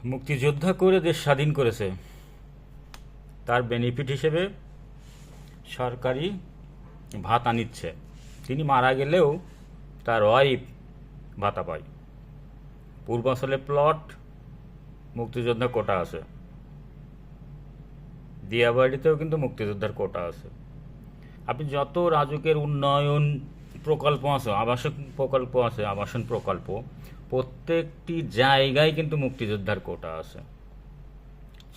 মুক্তিযোদ্ধা করে দেশ স্বাধীন করেছে, তার বেনিফিট হিসেবে সরকারি ভাতা নিচ্ছে। তিনি মারা গেলেও তার ওয়াইফ ভাতা পায়। পূর্বাঞ্চলে প্লট মুক্তিযোদ্ধা কোটা আছে, দিয়াবাড়িতেও কিন্তু মুক্তিযোদ্ধার কোটা আছে। আপনি যত রাজুকের উন্নয়ন প্রকল্প আছে, আবাসন প্রকল্প, প্রত্যেকটি জায়গায় কিন্তু মুক্তিযোদ্ধার কোটা আছে।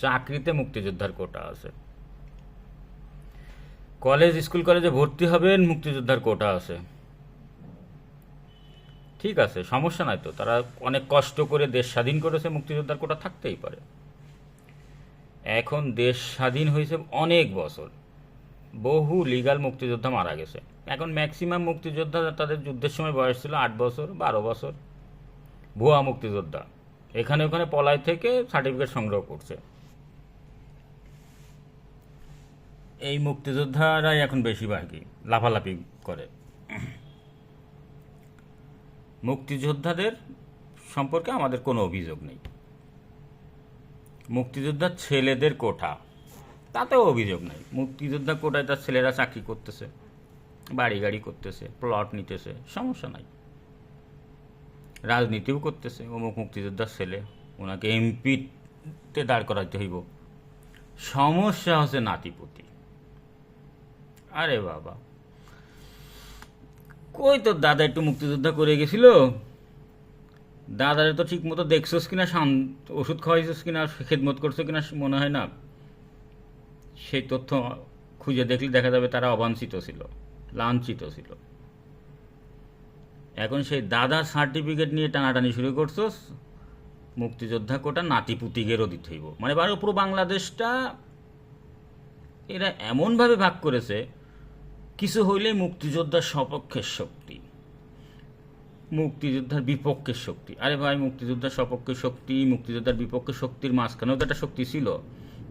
চাকরিতে মুক্তিযোদ্ধার কোটা আছে। স্কুল কলেজে ভর্তি হবেন, মুক্তিযোদ্ধার কোটা আছে। ঠিক আছে, সমস্যা নাই তো, তারা অনেক কষ্ট করে দেশ স্বাধীন করেছে, মুক্তিযোদ্ধার কোটা থাকতেই পারে। এখন দেশ স্বাধীন হয়েছে অনেক বছর, বহু লিগাল মুক্তিযোদ্ধা মারা গেছে। এখন ম্যাক্সিমাম মুক্তিযোদ্ধা, তাদের যুদ্ধের সময় বয়স ছিল 8 বছর 12 বছর, ভুয়া মুক্তিযোদ্ধা এখানে ওখানে পলায় থেকে সার্টিফিকেট সংগ্রহ করছে। এই মুক্তিযোদ্ধারাই এখন বেশিরভাগই লাফালাফি করে। মুক্তিযোদ্ধাদের সম্পর্কে আমাদের কোনো অভিযোগ নেই। মুক্তিযোদ্ধার ছেলেদের কোঠা, তাতেও অভিযোগ নেই। মুক্তিযোদ্ধা কোটায় তার ছেলেরা চাকরি করতেছে, বাড়ি গাড়ি করতেছে, প্লট নিতেছে, সমস্যা নাই। রাজনীতিও করতেছে, অমুক মুক্তিযোদ্ধার ছেলে, ওনাকে এমপিতে দাঁড় করাতে হইব। সমস্যা হচ্ছে নাতিপুতি। আরে বাবা, কই তোর দাদা একটু মুক্তিযোদ্ধা করে গেছিল, দাদারে তো ঠিক মতো দেখছোস কিনা, ওষুধ খাওয়াইছিস কিনা, খেদমত করছো কিনা মনে হয় না। সেই তথ্য খুঁজে দেখলে দেখা যাবে তারা অবাঞ্ছিত ছিল, লাঞ্ছিত ছিল। এখন সেই দাদার সার্টিফিকেট নিয়ে টানাটানি শুরু করছোস, মুক্তিযোদ্ধা কোটা নাতিপুতিগেরও দিতে হইব। মানে পুরো বাংলাদেশটা এরা এমনভাবে ভাগ করেছে, কিছু হইলে মুক্তিযোদ্ধার সপক্ষের শক্তি, মুক্তিযোদ্ধার বিপক্ষের শক্তি। আরে ভাই, মুক্তিযোদ্ধার সপক্ষের শক্তি, মুক্তিযোদ্ধার বিপক্ষের শক্তির মাঝখানেও তো একটা শক্তি ছিল,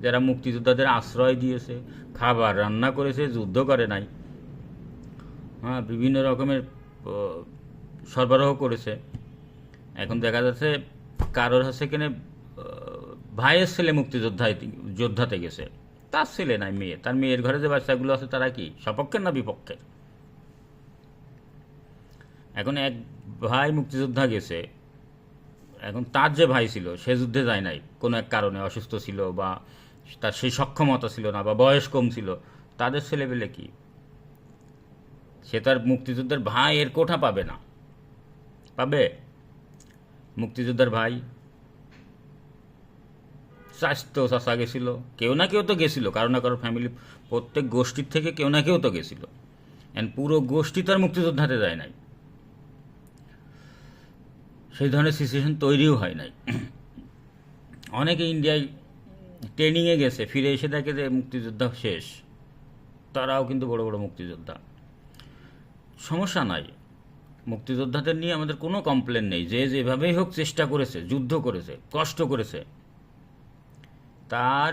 যারা মুক্তিযোদ্ধাদের আশ্রয় দিয়েছে, খাবার রান্না করেছে, যুদ্ধ করে নাই, হ্যাঁ, বিভিন্ন রকমের সরবরাহ করেছে। এখন দেখা যাচ্ছে কারোর হচ্ছে কিনে ভাইয়ের ছেলে যোদ্ধাতে গেছে, তার ছেলে নাই, মেয়ে, তার মেয়ের ঘরে যে বাচ্চাগুলো আছে তারা কি সপক্ষের না বিপক্ষের? এখন এক ভাই মুক্তিযোদ্ধা গেছে, এখন তার যে ভাই ছিল সে যুদ্ধে যায় নাই, কোনো এক কারণে অসুস্থ ছিল বা তার সেই সক্ষমতা ছিল না বা বয়স কম ছিল, তাদের ছেলেপেলে কি? সে তার মুক্তিযোদ্ধার ভাইয়ের কোঠা পাবে না? পাবে? মুক্তিযোদ্ধার ভাই স্বাস্থ্য চাষা গেছিল, কেউ না কেউ তো গেছিল, কারো না কারো ফ্যামিলি, প্রত্যেক গোষ্ঠীর থেকে কেউ না কেউ তো গেছিল। পুরো গোষ্ঠী তো আর মুক্তিযোদ্ধাতে যায় নাই, সেই ধরনের সিচুয়েশন তৈরিও হয় নাই। অনেকে ইন্ডিয়ায় ট্রেনিংয়ে গেছে, ফিরে এসে দেখে যে মুক্তিযোদ্ধা শেষ, তারাও কিন্তু বড় বড় মুক্তিযোদ্ধা। সমস্যা নাই, মুক্তিযোদ্ধাদের নিয়ে আমাদের কোনো কমপ্লেন নেই। যে যেভাবেই হোক চেষ্টা করেছে, যুদ্ধ করেছে, কষ্ট করেছে, তার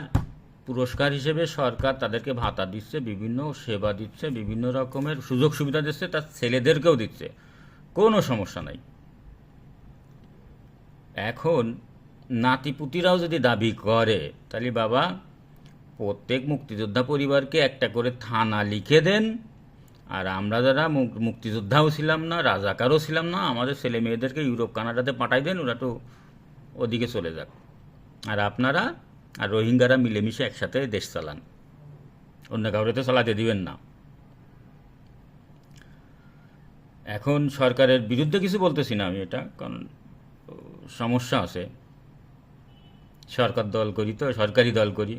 পুরস্কার হিসেবে সরকার তাদেরকে ভাতা দিচ্ছে, বিভিন্ন সেবা দিচ্ছে, বিভিন্ন রকমের সুযোগ সুবিধা দিচ্ছে, তার ছেলেদেরকেও দিচ্ছে, কোনো সমস্যা নাই। এখন নাতিপুতিরাও যদি দাবি করে, তাহলে বাবা, প্রত্যেক মুক্তিযোদ্ধা পরিবারকে একটা করে থানা লিখে দেন, আর আমরা যারা মুক্তিযোদ্ধাও ছিলাম না, রাজাকারও ছিলাম না, আমাদের ছেলে মেয়েদেরকে ইউরোপ কানাডাতে পাঠাই দেন, ওরা তো ওদিকে চলে যাক, আর আপনারা আর রোহিঙ্গারা মিলেমিশে একসাথে দেশ চালান, অন্য কাউরে তো চালাতে দিবেন না। এখন সরকারের বিরুদ্ধে কিছু বলতেছি না আমি, এটা কারণ সমস্যা আছে, সরকারি দল করি,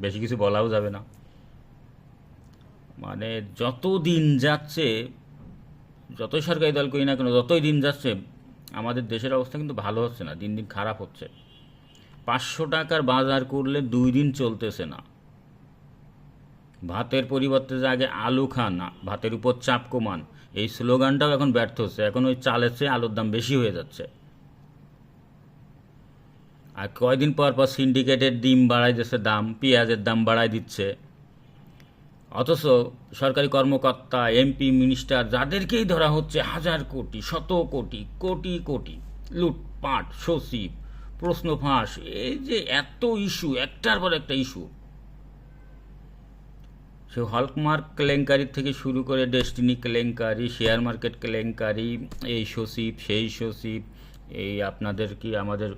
বেশি কিছু বলাও যাবে না। মানে যত দিন যাচ্ছে, যতই সরকারি দল করি না কেন, যতই দিন যাচ্ছে, আমাদের দেশের অবস্থা কিন্তু ভালো হচ্ছে না, দিন দিন খারাপ হচ্ছে। 500 টাকার বাজার করলে 2 দিন চলতেছে না। ভাতের পরিবর্তে যে আগে আলু খান, ভাতের উপর চাপ কমান, এই স্লোগানটাও এখন ব্যর্থ হচ্ছে। এখন ওই চালের চেয়ে আলুর দাম বেশি হয়ে যাচ্ছে। আর কয়দিন পর পর সিন্ডিকেটের ডিম বাড়াই দিচ্ছে দাম, পেঁয়াজের দাম বাড়াই দিচ্ছে। অথচ সরকারি কর্মকর্তা, এমপি, মিনিস্টার, যাদেরকেই ধরা হচ্ছে, হাজার কোটি, শত কোটি, কোটি কোটি লুটপাট, সচিব, প্রশ্ন ফাঁস, এই যে এত ইস্যু, একটার পর একটা ইস্যু, সে হলমার্ক কেলেঙ্কারির থেকে শুরু করে ডেস্টিনি কেলেঙ্কারি, শেয়ার মার্কেট কেলেঙ্কারি, এই সচিব সেই সচিব, এই আপনাদের কি আমাদের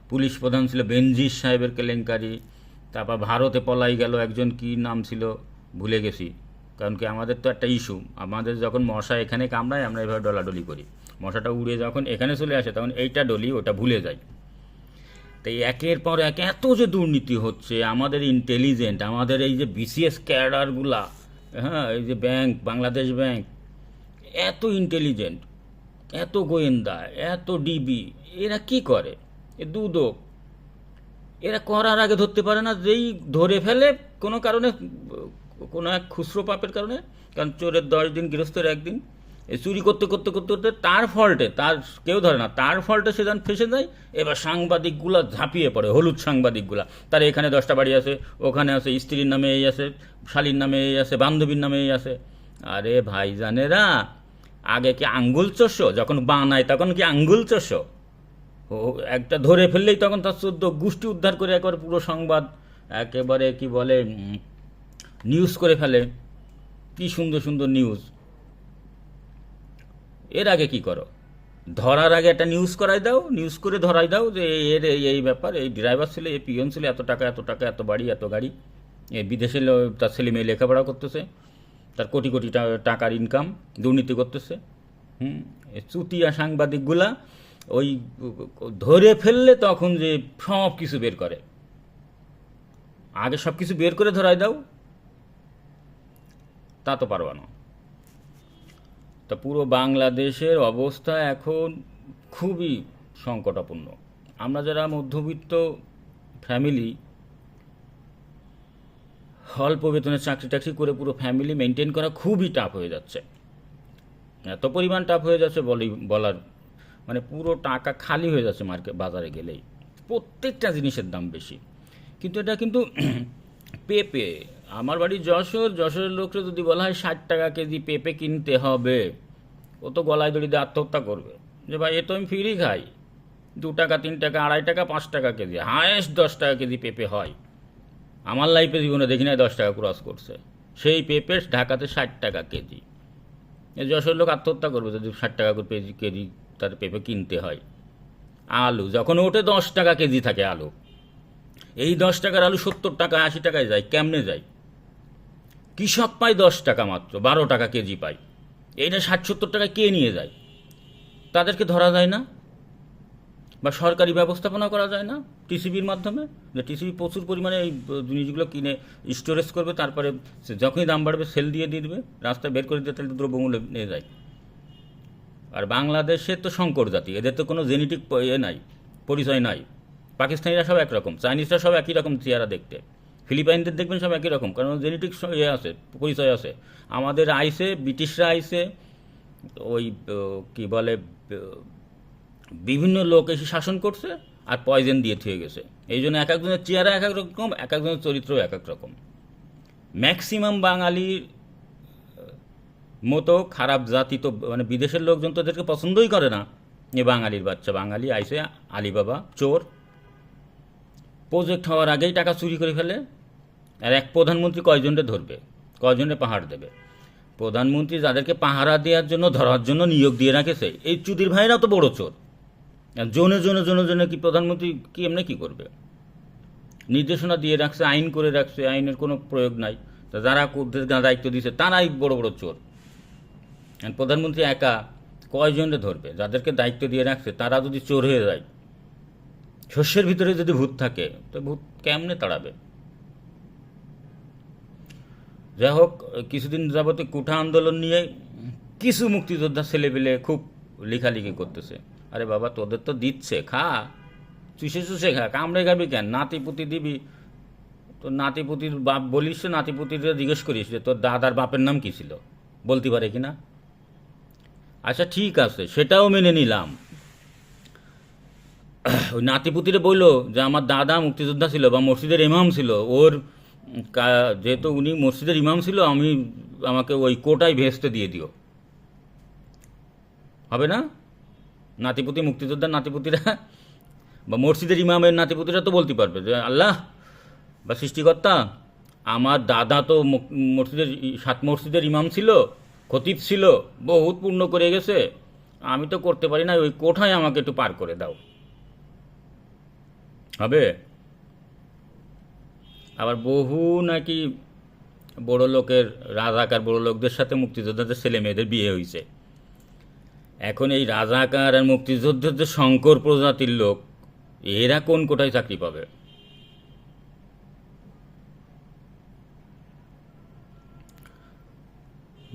পুলিশ প্রধান ছিল বেনজির সাহেবের কেলেঙ্কারি, তারপর ভারতে পলাই গেল একজন, কি নাম ছিল ভুলে গেছি, কারণ কি আমাদের তো একটা ইস্যু, আমাদের যখন মশা এখানে কামড়ায় আমরা এভাবে ডলাডলি করি, মশাটা উড়ে যখন এখানে চলে আসে তখন এইটা ডলি, ওটা ভুলে যায়। তাই একের পর এক এত যে দুর্নীতি হচ্ছে, আমাদের ইন্টেলিজেন্ট, আমাদের এই যে বিসিএস ক্যাডারগুলা, হ্যাঁ, এই যে ব্যাংক, বাংলাদেশ ব্যাংক, এত ইন্টেলিজেন্ট, এত গোয়েন্দা, এত ডিবি, এরা কি করে? এ দুদক, এরা করার আগে ধরতে পারে না, যেই ধরে ফেলে কোনো কারণে, কোনো এক খুচরো পাপের কারণে, কারণ চোরের 10 দিন গৃহস্থের 1 দিন, এই চুরি করতে করতে করতে করতে তার ফল্টে, তার কেউ ধরে না, তার ফল্টে সে যখন ফেসে যায়, এবার সাংবাদিকগুলো ঝাঁপিয়ে পড়ে, হলুদ সাংবাদিকগুলা, তার এখানে 10টা বাড়ি আছে, ওখানে আছে, স্ত্রীর নামে এই আছে, শালীর নামে এই আছে, বান্ধবীর নামে এই আছে। আরে ভাইজানেরা, আগে কি আঙ্গুল চষো? যখন বানায় তখন কি আঙ্গুল চষো? ও একটা ধরে ফেললেই তখন তার 14 গোষ্ঠী উদ্ধার করে একবার পুরো সংবাদ একেবারে কি বলে নিউজ করে ফেলে, কি সুন্দর সুন্দর নিউজ। এর আগে কি করো? ধরার আগে একটা নিউজ করাই দাও, নিউজ করে ধরাই দাও যে এর এই ব্যাপার, এই ড্রাইভার ছিল, এই পিয়ন ছিল, এত টাকা এত টাকা, এত বাড়ি এত গাড়ি, এ বিদেশে তার ছেলে মেয়ে লেখাপড়া করতেছে, তার কোটি কোটি টাকার ইনকাম, দুর্নীতি করতেছে। চুতিয়া সাংবাদিকগুলা ওই ধরে ফেললে তখন যে সব কিছু বের করে, আগে সব কিছু বের করে ধরাই দাও, তা তো পারবা না। তা পুরো বাংলাদেশের অবস্থা এখন খুবই সংকটাপন্ন। আমরা যারা মধ্যবিত্ত ফ্যামিলি, অল্প বেতনে চাকরি টাকরি করে পুরো ফ্যামিলি মেনটেন করা খুবই টাফ হয়ে যাচ্ছে, এত পরিমাণ টাফ হয়ে যাচ্ছে বলার মানে পুরো টাকা খালি হয়ে যাচ্ছে বাজারে গেলেই, প্রত্যেকটা জিনিসের দাম বেশি। কিন্তু এটা কিন্তু পেঁপে, আমার বাড়ি যশোরের লোকরা যদি বলা হয় 60 টাকা কেজি পেঁপে কিনতে হবে, ও তো গলায় দড়ি দিয়ে আত্মহত্যা করবে, যে ভাই এ তো আমি ফ্রি খাই, 2 টাকা 3 টাকা 2.5 টাকা 5 টাকা কেজি, হায়েস্ট 10 টাকা কেজি পেঁপে হয়। আমার লাইফে জীবনে দেখি না 10 টাকা ক্রস করছে, সেই পেঁপে ঢাকাতে 60 টাকা কেজি। যশোরের লোক আত্মহত্যা করবে যদি 60 টাকা করে কেজি তার পেঁপে কিনতে হয়। আলু যখন ওঠে 10 টাকা কেজি থাকে আলু, এই 10 টাকার আলু 70 টাকা 80 টাকায় যায়, কেমনে যায়? কৃষক পায় 10 টাকা মাত্র, 12 টাকা কেজি পায়, এইটা 60-70 টাকা কে নিয়ে যায়? তাদেরকে ধরা যায় না, বা সরকারি ব্যবস্থাপনা করা যায় না টিসিবির মাধ্যমে, যে টিসিবি প্রচুর পরিমাণে এই জিনিসগুলো কিনে স্টোরেজ করবে, তারপরে যখনই দাম বাড়বে সেল দিয়ে দিবে, রাস্তায় বের করে দিয়ে তাহলে দ্রব্যমূল্য নিয়ে যায়। আর বাংলাদেশে তো সংকর জাতি, এদের তো কোনো জেনেটিক নাই, পরিচয় নাই। পাকিস্তানিরা সব একরকম, চাইনিজরা সব একই রকম চেহারা দেখতে, ফিলিপাইনদের দেখবেন সব একই রকম, কারণ জেনেটিক আছে, পরিচয় আছে। আমাদের আইসে, ব্রিটিশরা আইসে, ওই কি বলে বিভিন্ন লোক এসে শাসন করছে আর পয়জন দিয়ে থুয়ে গেছে, এই জন্য এক একজনের চেহারা এক এক রকম, এক একজনের চরিত্রও এক এক রকম। ম্যাক্সিমাম বাঙালির মতো খারাপ জাতি তো মানে বিদেশের লোকজন তো এদেরকে পছন্দই করে না। এ বাঙালির বাচ্চা, বাঙালি আইসে আলিবাবা চোর, প্রজেক্ট হওয়ার আগেই টাকা চুরি করে ফেলে। আর এক প্রধানমন্ত্রী কয়জনকে ধরবে, কয়জনে পাহাড় দেবে? প্রধানমন্ত্রী যাদেরকে পাহারা দেওয়ার জন্য, ধরার জন্য নিয়োগ দিয়ে রাখেছে, এই চুদির ভাইরা তো বড় চোর। জনে জনে জনে জনে কি প্রধানমন্ত্রী কি এমনি কী করবে? নির্দেশনা দিয়ে রাখছে, আইন করে রাখছে, আইনের কোনো প্রয়োগ নাই। তা যারা দায়িত্ব দিয়েছে তারাই বড় বড় চোর। প্রধানমন্ত্রী একা কয়জনে ধরবে? যাদেরকে দায়িত্ব দিয়ে রাখছে তারা যদি চোর হয়ে যায়, শস্যের ভিতরে যদি ভূত থাকে, তো ভূত কেমনে তাড়াবে? যাই হোক, কিছুদিন যাবতে কুঠা আন্দোলন নিয়ে কিছু মুক্তিযোদ্ধা ছেলেপেলে খুব লেখালেখি করতেছে। আরে বাবা, তোদের তো দিচ্ছে, খা, চুষে চুষে খা, কামড়ে খাবি কেন? নাতিপুতি দিবি, তোর নাতিপুতির বাপ বলিস, নাতিপুতিরা জিজ্ঞেস করিস যে তোর দাদার বাপের নাম কী ছিল, বলতে পারে কিনা? আচ্ছা ঠিক আছে, সেটাও মেনে নিলাম। ওই নাতিপুতিরে বললো যে আমার দাদা মুক্তিযোদ্ধা ছিল বা মসজিদের ইমাম ছিল, ওর যেহেতু উনি মসজিদের ইমাম ছিল, আমাকে ওই কোটায় ভেস্তে দিয়ে দিও, হবে না? নাতিপুতি, মুক্তিযোদ্ধার নাতিপুতিরা বা মসজিদের ইমামের নাতিপুতিরা তো বলতে পারবে যে আল্লাহ বা সৃষ্টিকর্তা, আমার দাদা তো সাত মসজিদের ইমাম ছিল, খতিব ছিল, বহুত পূর্ণ করে গেছে, আমি তো করতে পারি না, ওই কোঠায় আমাকে একটু পার করে দাও। হবে? আবার বহু নাকি বড় লোকের, রাজাকার বড় লোকদের সাথে মুক্তিযোদ্ধাদের ছেলে মেয়েদের বিয়ে হয়েছে। এখন এই রাজাকার আর মুক্তিযোদ্ধাদের শঙ্কর প্রজাতির লোক, এরা কোন কোটায় চাকরি পাবে?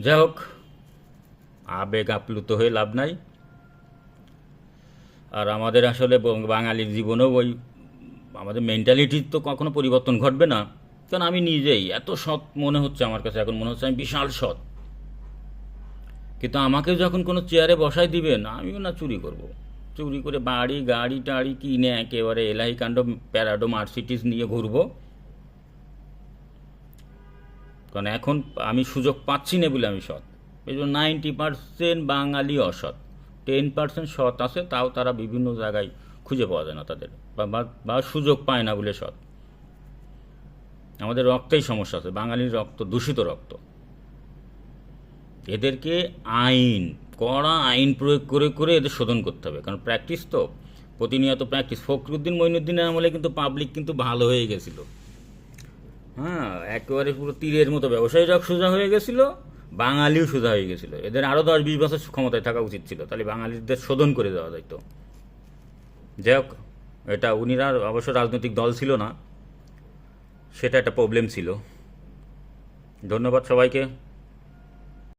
যাই হোক, আবেগ আপ্লুত হয়ে লাভ নাই। আর আমাদের আসলে বাঙালির জীবনেও ওই আমাদের মেন্টালিটির তো কখনো পরিবর্তন ঘটবে না। কারণ আমি নিজেই এত সৎ মনে হচ্ছে আমার কাছে, এখন মনে হচ্ছে আমি বিশাল সৎ, কিন্তু আমাকে যখন কোনো চেয়ারে বসাই দিবেন, আমিও না চুরি করব। চুরি করে বাড়ি গাড়ি টাড়ি কিনে একেবারে এলাহি কাণ্ড প্যারাডো মার্সিডিজ নিয়ে ঘুরবো। কারণ এখন আমি সুযোগ পাচ্ছি না বলে আমি সৎ। এই জন্য 90% বাঙালি অসৎ, 10% সৎ আছে, তাও তারা বিভিন্ন জায়গায় খুঁজে পাওয়া যায় না তাদের, বা সুযোগ পায় না বলে সৎ। আমাদের রক্তেই সমস্যা আছে, বাঙালির রক্ত দূষিত রক্ত। এদেরকে কড়া আইন প্রয়োগ করে করে এদের শোধন করতে হবে। কারণ প্র্যাকটিস তো প্রতিনিয়ত প্র্যাকটিস। ফখরুদ্দিন মঈনুদ্দিনের আমলে কিন্তু পাবলিক কিন্তু ভালো হয়ে গেছিল, হ্যাঁ, একেবারে পুরো তীরের মতো ব্যবসায়ীরা সোজা হয়ে গেছিল, বাঙালিও সোজা হয়ে গেছিল। এদের আরও 10-20 বছর ক্ষমতায় থাকা উচিত ছিল, তাহলে বাঙালিদের শোধন করে দেওয়া যাইতো। যাই হোক, এটা উনিরা অবশ্য রাজনৈতিক দল ছিল না, সেটা একটা প্রবলেম ছিল। ধন্যবাদ সবাইকে।